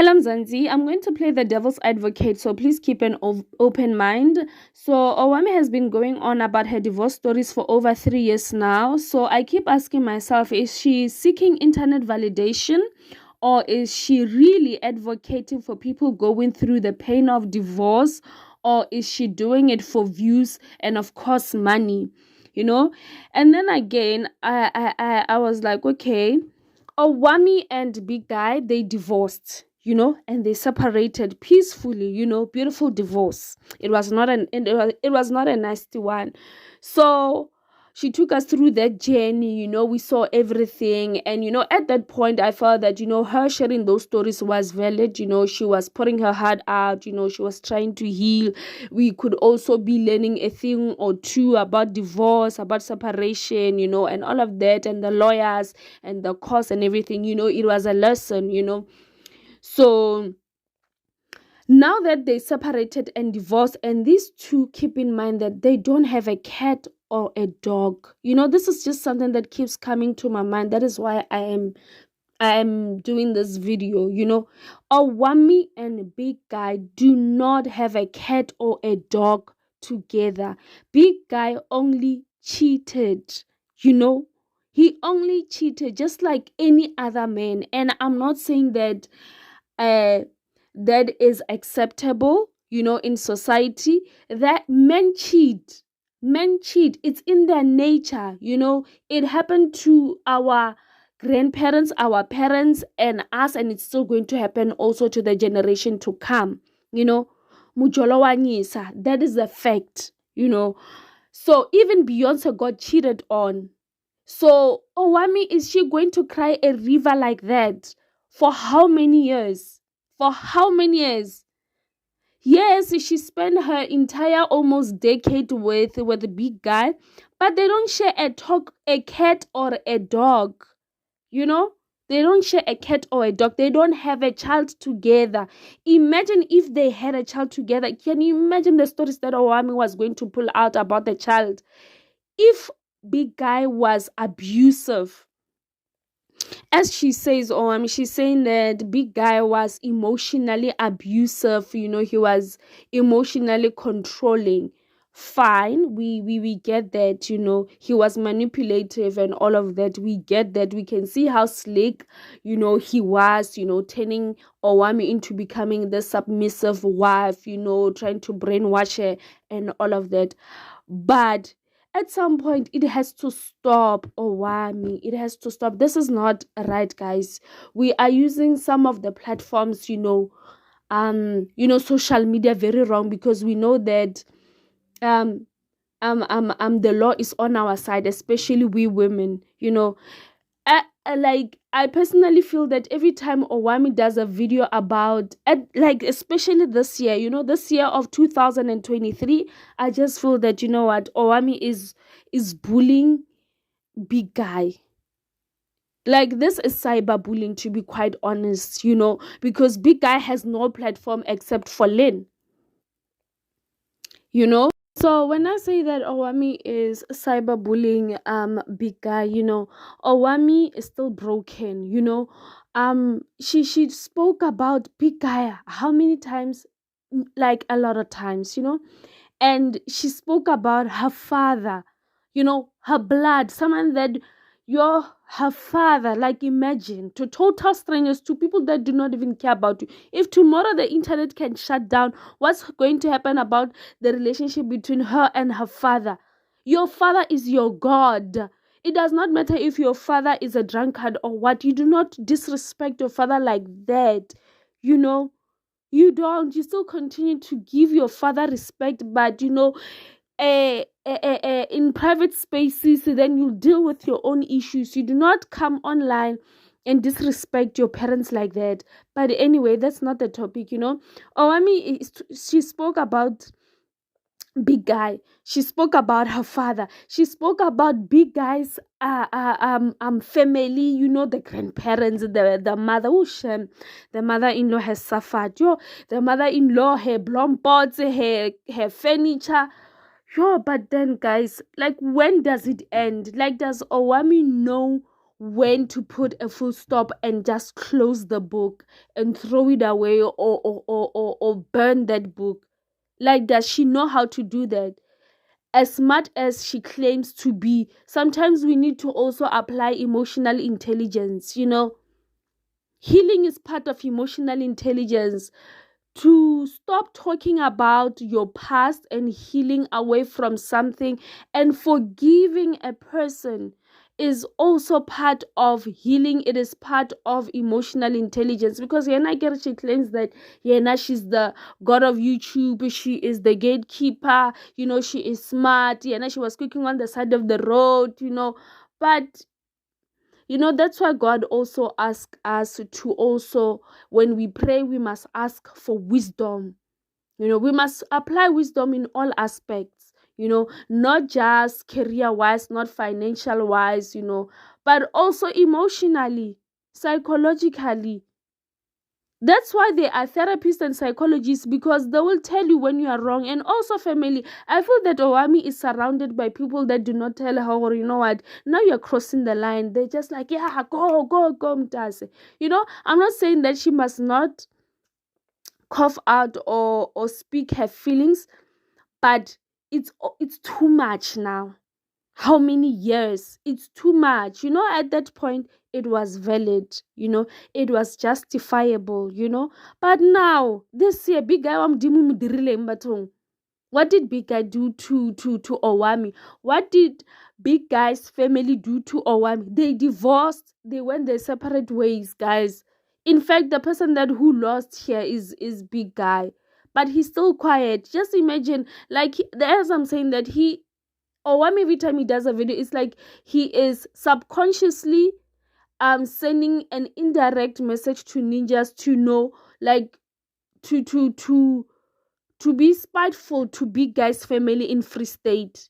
Hello, Mzansi. I'm going to play the devil's advocate, so please keep an open mind. So, Owamie has been going on about her divorce stories for over 3 years now. So, I keep asking myself, is she seeking internet validation, or is she really advocating for people going through the pain of divorce, or is she doing it for views and, of course, money? You know, and then again, I was like, okay, Owamie and Big Guy, they divorced, and they separated peacefully, beautiful divorce. It was not a nasty one. So she took us through that journey, we saw everything. And at that point I felt that, her sharing those stories was valid. She was putting her heart out, she was trying to heal. We could also be learning a thing or two about divorce, about separation, and all of that, and the lawyers and the cost and everything. It was a lesson. So now that they separated and divorced, and these two, keep in mind that they don't have a cat or a dog. This is just something that keeps coming to my mind. That is why I am doing this video. Owamie and Big Guy do not have a cat or a dog together. Big Guy only cheated. He only cheated, just like any other man. And I'm not saying that that is acceptable, in society. That men cheat, it's in their nature. It happened to our grandparents, our parents, and us, and it's still going to happen also to the generation to come. Mujolo wa nyisa, that is a fact. So even Beyonce got cheated on. So Owamie, is she going to cry a river like that for how many years? For how many years? Yes, she spent her entire almost decade with the Big Guy, but they don't share a cat or a dog. They don't share a cat or a dog. They don't have a child together. Imagine if they had a child together. Can you imagine the stories that Owamie was going to pull out about the child? If Big Guy was abusive, as she says, she's saying that Big Guy was emotionally abusive. He was emotionally controlling. Fine, we get that. He was manipulative and all of that. We get that. We can see how slick, he was. Turning Owamie into becoming the submissive wife. Trying to brainwash her and all of that. But at some point it has to stop. Owamie, it has to stop. This is not right, guys. We are using some of the platforms, social media very wrong, because we know that the law is on our side, especially we women. I personally feel that every time Owamie does a video about, especially this year, this year of 2023, I just feel that, what, Owamie is bullying Big Guy. Like, this is cyberbullying, to be quite honest, because Big Guy has no platform except for Lynn. So when I say that Owamie is cyberbullying Big Guy, Owamie is still broken. She spoke about Big Guy how many times? Like, a lot of times. And she spoke about her father, her blood, someone that her father. Like, imagine, to total strangers, to people that do not even care about you. If tomorrow the internet can shut down, what's going to happen about the relationship between her and her father? Your father is your God. It does not matter if your father is a drunkard or what. You do not disrespect your father like that. You don't. You still continue to give your father respect, but in private spaces, then you deal with your own issues. You do not come online and disrespect your parents like that. But anyway, that's not the topic. Owamie, she spoke about Big Guy. She spoke about her father. She spoke about Big Guy's family. The grandparents, the mother. The mother-in-law has suffered. The mother-in-law, her blonde pots, her furniture. But then, guys, like, when does it end? Like, does Owamie know when to put a full stop and just close the book and throw it away, or burn that book. Like, does she know how to do that? As smart as she claims to be, sometimes we need to also apply emotional intelligence. Healing is part of emotional intelligence. To stop talking about your past and healing away from something and forgiving a person is also part of healing. It is part of emotional intelligence, because Yena Ger, she claims that Yena, she's the god of YouTube, she is the gatekeeper, she is smart, Yena, she was cooking on the side of the road, but that's why God also asks us to also, when we pray, we must ask for wisdom. We must apply wisdom in all aspects, not just career-wise, not financial-wise, but also emotionally, psychologically. That's why there are therapists and psychologists, because they will tell you when you are wrong. And also family. I feel that Owamie is surrounded by people that do not tell her, or you know what, now you're crossing the line. They're just like, yeah, go, Mtase. I'm not saying that she must not cough out or speak her feelings, but it's too much now. How many years? It's too much. At that point, it was valid. It was justifiable. But now, this year, big guy, what did big guy do to Owamie? What did big guy's family do to Owamie? They divorced. They went their separate ways, guys. In fact, the person who lost here is big guy, but he's still quiet. Just imagine, like, as I'm saying, that Owamie, every time he does a video, it's like he is subconsciously sending an indirect message to ninjas to know, like, to be spiteful to big guy's family in Free State.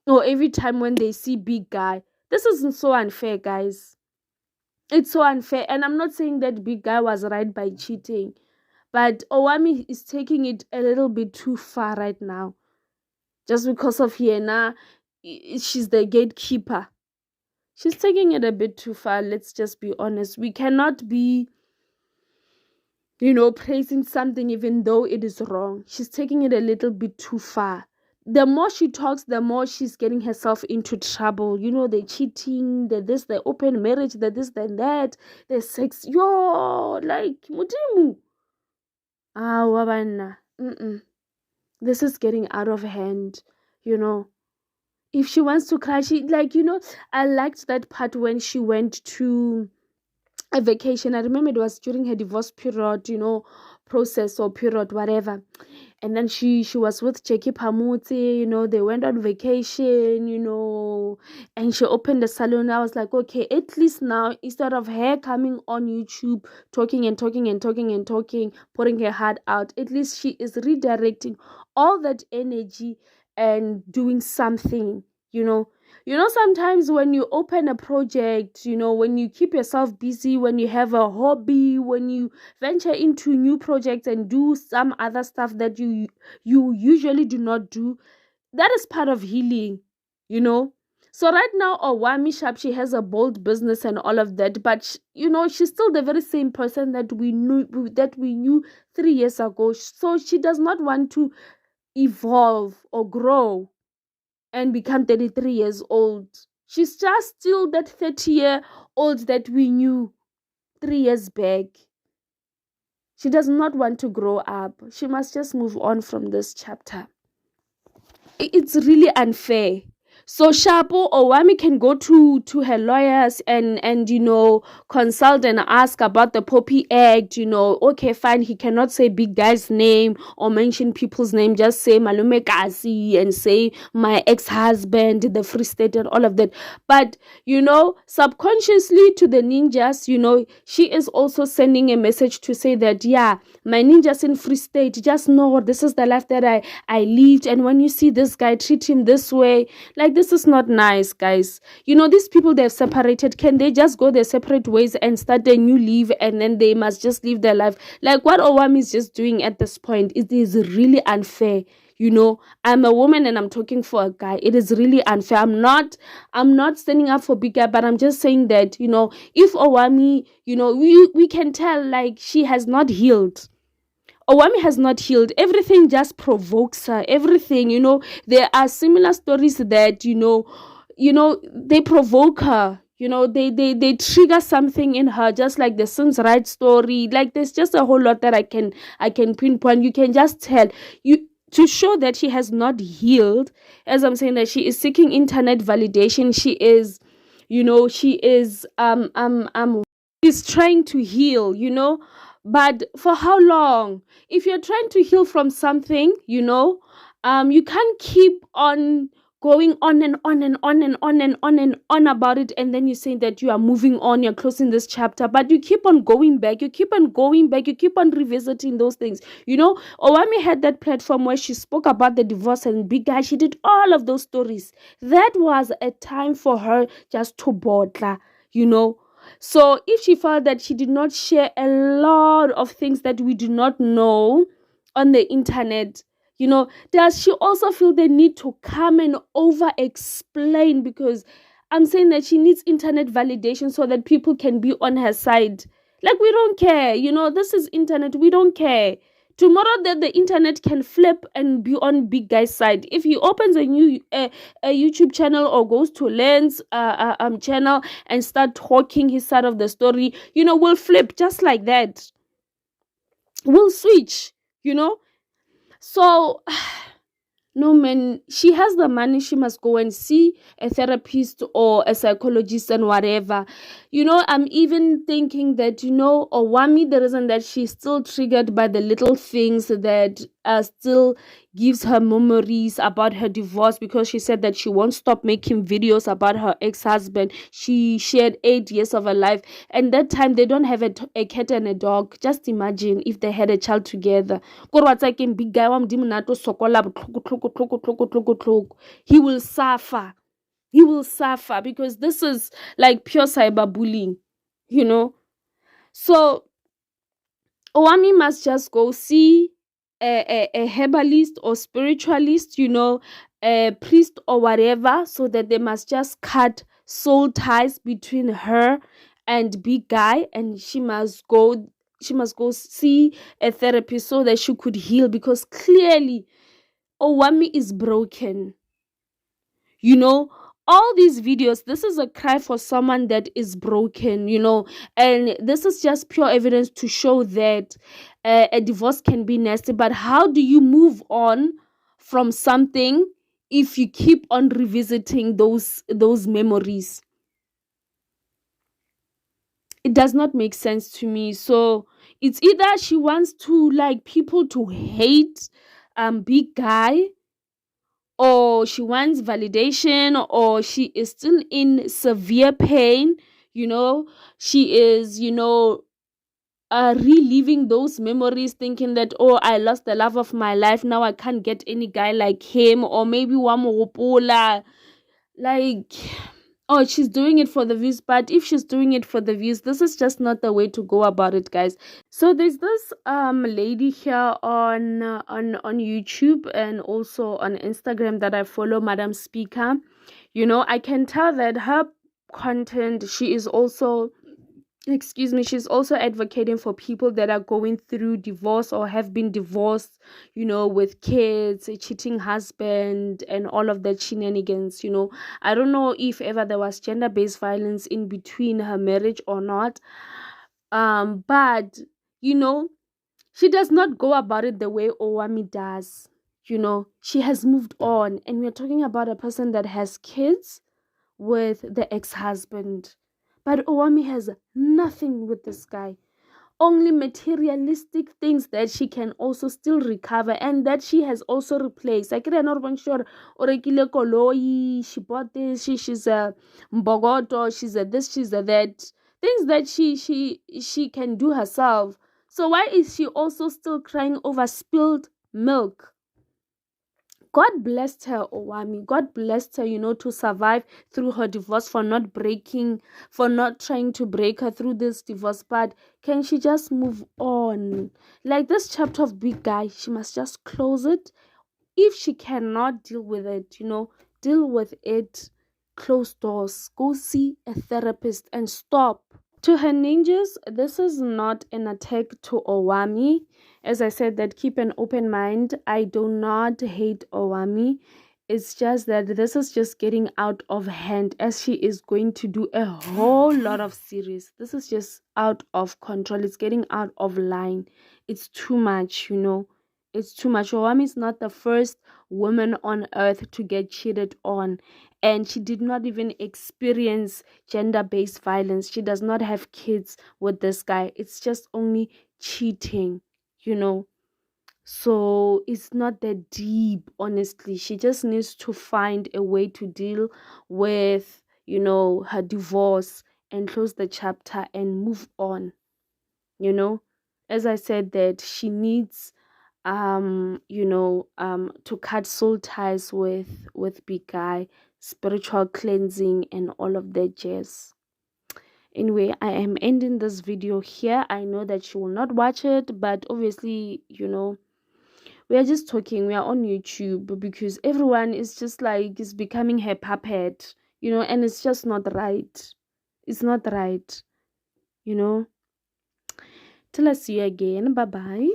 Or every time when they see big guy. This isn't so unfair, guys. It's so unfair. And I'm not saying that big guy was right by cheating, but Owamie is taking it a little bit too far right now. Just because of Yena, she's the gatekeeper. She's taking it a bit too far. Let's just be honest. We cannot be, praising something even though it is wrong. She's taking it a little bit too far. The more she talks, the more she's getting herself into trouble. The cheating, the this, the open marriage, the this, the that, the sex. Like, mudimu. Wabana. This is getting out of hand, If she wants to cry, she, like, I liked that part when she went to a vacation. I remember it was during her divorce period, process or period, whatever. And then she was with Jackie Pamuti, they went on vacation, and she opened the salon. I was like, okay, at least now, instead of her coming on YouTube, talking and talking and talking and talking, putting her heart out, at least she is redirecting all that energy and doing something, sometimes when you open a project, when you keep yourself busy, when you have a hobby, when you venture into new projects and do some other stuff that you usually do not do, that is part of healing, So right now, Owamie Sharp, she has a bold business and all of that, but she's still the very same person that we knew 3 years ago. So she does not want to evolve or grow and become 33 years old. She's just still that 30-year-old that we knew 3 years back. She does not want to grow up. She must just move on from this chapter. It's really unfair. So Shapo, Owamie can go to her lawyers and consult and ask about the Poppy Act. Okay, fine, he cannot say big guy's name or mention people's name. Just say Malume Kasi and say my ex-husband, the Free State and all of that. But subconsciously to the ninjas, she is also sending a message to say that, yeah, my ninjas in Free State, just know this is the life that I lived, and when you see this guy, treat him this way. Like, this is not nice, guys. These people, they've separated. Can they just go their separate ways and start a new life, and then they must just live their life? Like what Owamie is just doing at this point, it is really unfair. I'm a woman and I'm talking for a guy. It is really unfair. I'm not standing up for big guy, but I'm just saying that, if Owamie, we can tell like she has not healed. Owamie has not healed. Everything just provokes her. Everything, there are similar stories that, they provoke her. They trigger something in her, just like the Sims Right story. Like there's just a whole lot that I can pinpoint. You can just tell you to show that she has not healed. As I'm saying, that she is seeking internet validation. She is, she's trying to heal, but for how long? If you're trying to heal from something, you can't keep on going on and on and on and on and on and on about it, and then you're saying that you are moving on, you're closing this chapter, but you keep on going back, you keep on going back, you keep on revisiting those things. Owamie had that platform where she spoke about the divorce and big guy. She did all of those stories. That was a time for her just to bother, so if she felt that she did not share a lot of things that we do not know on the internet, does she also feel the need to come and over explain? Because I'm saying that she needs internet validation so that people can be on her side. Like, we don't care, this is internet, we don't care. Tomorrow that the internet can flip and be on big guy's side. If he opens a new a YouTube channel or goes to Lens channel and start talking his side of the story, we'll flip just like that. We'll switch, So no, man, she has the money. She must go and see a therapist or a psychologist and whatever. I'm even thinking that, Owamie, the reason that she's still triggered by the little things that still gives her memories about her divorce, because she said that she won't stop making videos about her ex-husband. She shared 8 years of her life, and that time they don't have a cat and a dog. Just imagine if they had a child together. Big guy, he will suffer. He will suffer because this is like pure cyberbullying, So Owamie must just go see a herbalist or spiritualist, a priest or whatever, so that they must just cut soul ties between her and big guy, and she must go see a therapist so that she could heal, because clearly Owamie is broken. All these videos, this is a cry for someone that is broken, and this is just pure evidence to show that a divorce can be nasty. But how do you move on from something if you keep on revisiting those memories? It does not make sense to me. So it's either she wants to like people to hate big guy, or she wants validation, or she is still in severe pain. She is reliving those memories, thinking that, oh, I lost the love of my life, now I can't get any guy like him. Or maybe Wamopola, like, oh, she's doing it for the views. But if she's doing it for the views, this is just not the way to go about it, guys. So there's this lady here on YouTube and also on Instagram that I follow, Madam Speaker. I can tell that her content, she's also advocating for people that are going through divorce or have been divorced, with kids, a cheating husband, and all of that shenanigans. I don't know if ever there was gender-based violence in between her marriage or not. But she does not go about it the way Owamie does. She has moved on, and we're talking about a person that has kids with the ex-husband. But Owamie has nothing with this guy. Only materialistic things that she can also still recover, and that she has also replaced. Like, I'm not sure, she bought this, she's a mbogoto, she's a this, she's a that. Things that she can do herself. So why is she also still crying over spilled milk? God blessed her, Owamie. God blessed her, to survive through her divorce, for not trying to break her through this divorce. But can she just move on? Like, this chapter of big guy, she must just close it If she cannot deal with it, deal with it, close doors, go see a therapist and stop. To her ninjas, this is not an attack to Owamie. As I said, that keep an open mind. I do not hate Owamie. It's just that this is just getting out of hand, as she is going to do a whole lot of series. This is just out of control. It's getting out of line. It's too much, It's too much. Owamie is not the first woman on earth to get cheated on. And she did not even experience gender-based violence. She does not have kids with this guy. It's just only cheating, So it's not that deep, honestly. She just needs to find a way to deal with, her divorce and close the chapter and move on, As I said, that she needs to cut soul ties with big guy, spiritual cleansing and all of that jazz. Anyway, I am ending this video here. I know that she will not watch it, but obviously, we are just talking. We are on YouTube because everyone is just like is becoming her puppet, and it's just not right. It's not right, Till I see you again. Bye bye.